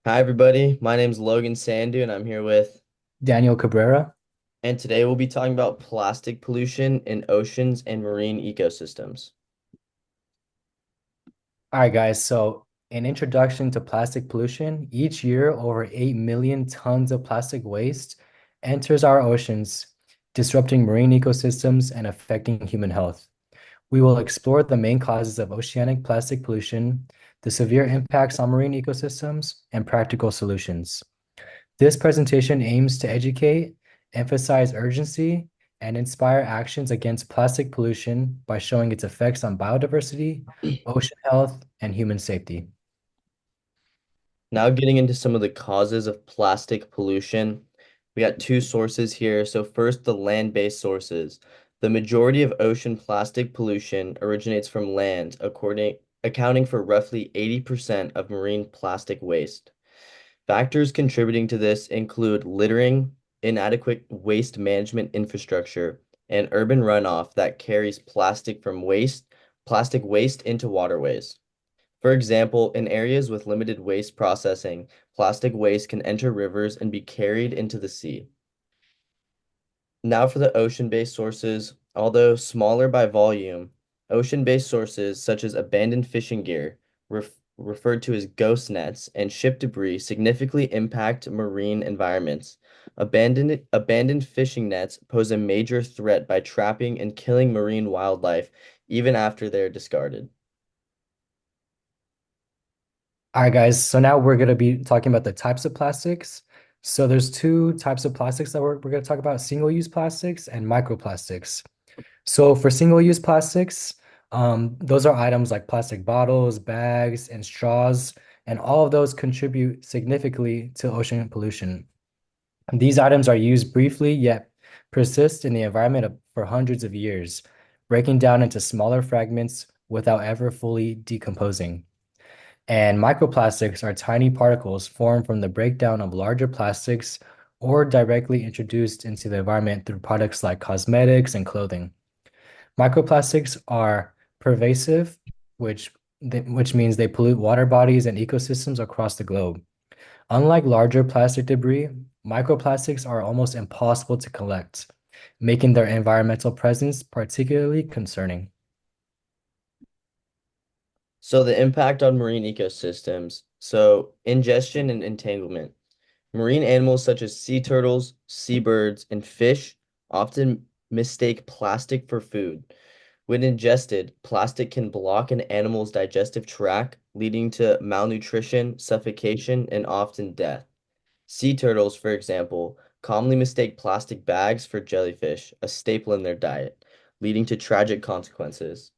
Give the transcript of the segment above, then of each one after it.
Hi, everybody. My name's Logan Sandu, and I'm here with, Daniel Cabrera. and today we'll be talking about plastic pollution in oceans and marine ecosystems. All right, guys. So, an introduction to plastic pollution. Each year, over 8 million tons of plastic waste enters our oceans, disrupting marine ecosystems and affecting human health. We will explore the main causes of oceanic plastic pollution, the severe impacts on marine ecosystems, and practical solutions. This presentation aims to educate, emphasize urgency, and inspire actions against plastic pollution by showing its effects on biodiversity, ocean health, and human safety. Now, getting into some of the causes of plastic pollution, we got two sources here. So, first, the land-based sources. The majority of ocean plastic pollution originates from land, accounting for roughly 80% of marine plastic waste. Factors contributing to this include littering, inadequate waste management infrastructure, and urban runoff that carries plastic waste into waterways. For example, in areas with limited waste processing, plastic waste can enter rivers and be carried into the sea. Now for the ocean-based sources, although smaller by volume, ocean-based sources such as abandoned fishing gear, referred to as ghost nets, and ship debris significantly impact marine environments. Abandoned fishing nets pose a major threat by trapping and killing marine wildlife even after they're discarded. All right, guys. So now we're going to be talking about the types of plastics. So there's two types of plastics that we're going to talk about, single-use plastics and microplastics. So for single-use plastics, those are items like plastic bottles, bags, and straws, and all of those contribute significantly to ocean pollution. These items are used briefly yet persist in the environment for hundreds of years, breaking down into smaller fragments without ever fully decomposing. And microplastics are tiny particles formed from the breakdown of larger plastics or directly introduced into the environment through products like cosmetics and clothing. Microplastics are pervasive, which means they pollute water bodies and ecosystems across the globe. Unlike larger plastic debris, microplastics are almost impossible to collect, making their environmental presence particularly concerning. So the impact on marine ecosystems. So ingestion and entanglement. Marine animals such as sea turtles, seabirds, and fish often mistake plastic for food. When ingested, plastic can block an animal's digestive tract, leading to malnutrition, suffocation, and often death. Sea turtles, for example, commonly mistake plastic bags for jellyfish, a staple in their diet, leading to tragic consequences.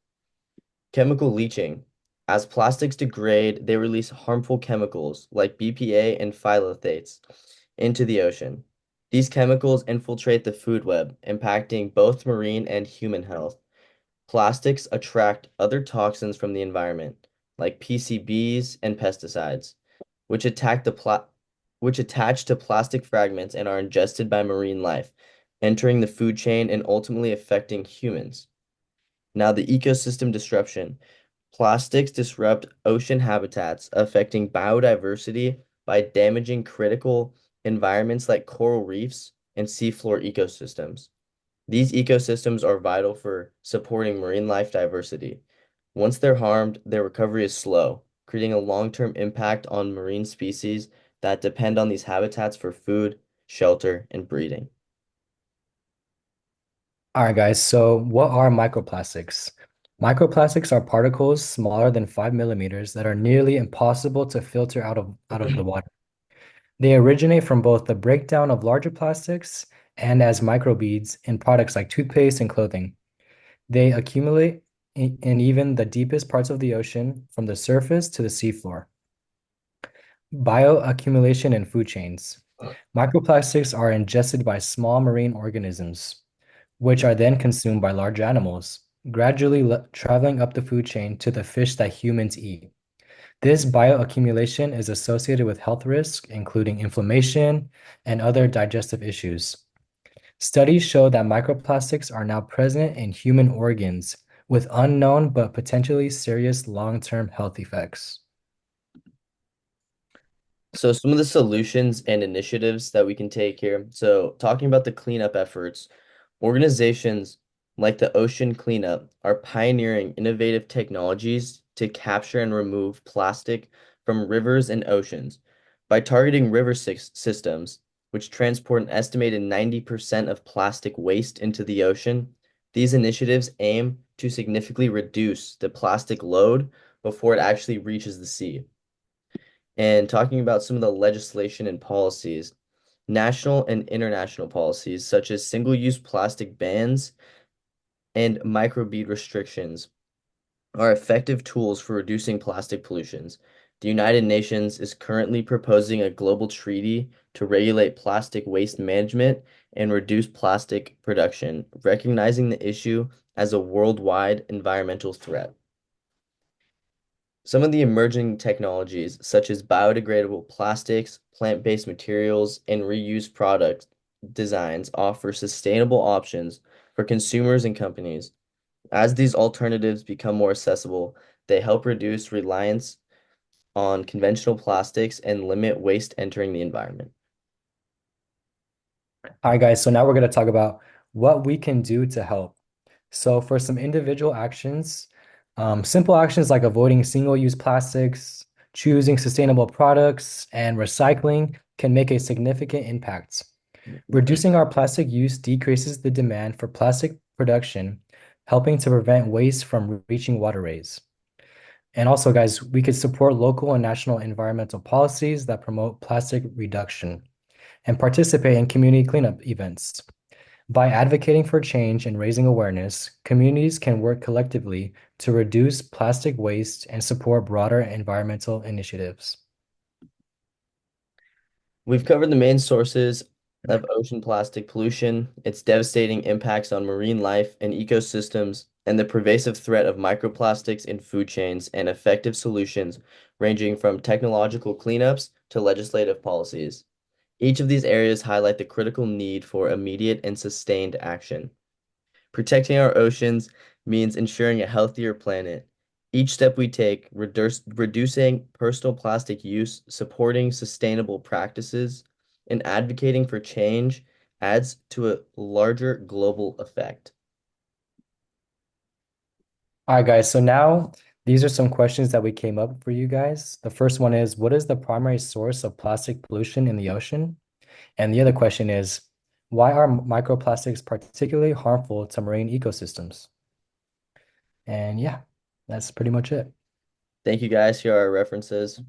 Chemical leaching. As plastics degrade, they release harmful chemicals like BPA and phthalates into the ocean. These chemicals infiltrate the food web, impacting both marine and human health. Plastics attract other toxins from the environment, like PCBs and pesticides, which which attach to plastic fragments and are ingested by marine life, entering the food chain and ultimately affecting humans. Now, the ecosystem disruption. Plastics disrupt ocean habitats, affecting biodiversity by damaging critical environments like coral reefs and seafloor ecosystems. These ecosystems are vital for supporting marine life diversity. Once they're harmed, their recovery is slow, creating a long-term impact on marine species that depend on these habitats for food, shelter, and breeding. All right, guys. So, what are microplastics? Microplastics are particles smaller than 5 millimeters that are nearly impossible to filter out of the water. They originate from both the breakdown of larger plastics and as microbeads in products like toothpaste and clothing. They accumulate in even the deepest parts of the ocean, from the surface to the seafloor. Bioaccumulation in food chains. Microplastics are ingested by small marine organisms, which are then consumed by large animals, gradually traveling up the food chain to the fish that humans eat. This bioaccumulation is associated with health risks, including inflammation and other digestive issues. Studies show that microplastics are now present in human organs with unknown but potentially serious long-term health effects. So some of the solutions and initiatives that we can take here. So talking about the cleanup efforts, organizations like the Ocean Cleanup are pioneering innovative technologies to capture and remove plastic from rivers and oceans. By targeting river systems, which transport an estimated 90% of plastic waste into the ocean, these initiatives aim to significantly reduce the plastic load before it actually reaches the sea. And talking about some of the legislation and policies, national and international policies such as single-use plastic bans and microbead restrictions are effective tools for reducing plastic pollutions. The United Nations is currently proposing a global treaty to regulate plastic waste management and reduce plastic production, recognizing the issue as a worldwide environmental threat. Some of the emerging technologies, such as biodegradable plastics, plant-based materials, and reused product designs, offer sustainable options for consumers and companies. As these alternatives become more accessible, they help reduce reliance on conventional plastics and limit waste entering the environment. Hi, guys. So now we're going to talk about what we can do to help. So for some individual actions, simple actions like avoiding single-use plastics, choosing sustainable products, and recycling can make a significant impact. Reducing our plastic use decreases the demand for plastic production, helping to prevent waste from reaching waterways. And also, guys, we could support local and national environmental policies that promote plastic reduction and participate in community cleanup events. By advocating for change and raising awareness, communities can work collectively to reduce plastic waste and support broader environmental initiatives. We've covered the main sources of ocean plastic pollution, its devastating impacts on marine life and ecosystems, and the pervasive threat of microplastics in food chains and effective solutions ranging from technological cleanups to legislative policies. Each of these areas highlight the critical need for immediate and sustained action. Protecting our oceans means ensuring a healthier planet. Each step we take, reducing personal plastic use, supporting sustainable practices, and advocating for change adds to a larger global effect. All right, guys. So now these are some questions that we came up for you guys. The first one is, what is the primary source of plastic pollution in the ocean? And the other question is, why are microplastics particularly harmful to marine ecosystems? And yeah, that's pretty much it. Thank you guys. Here are our references.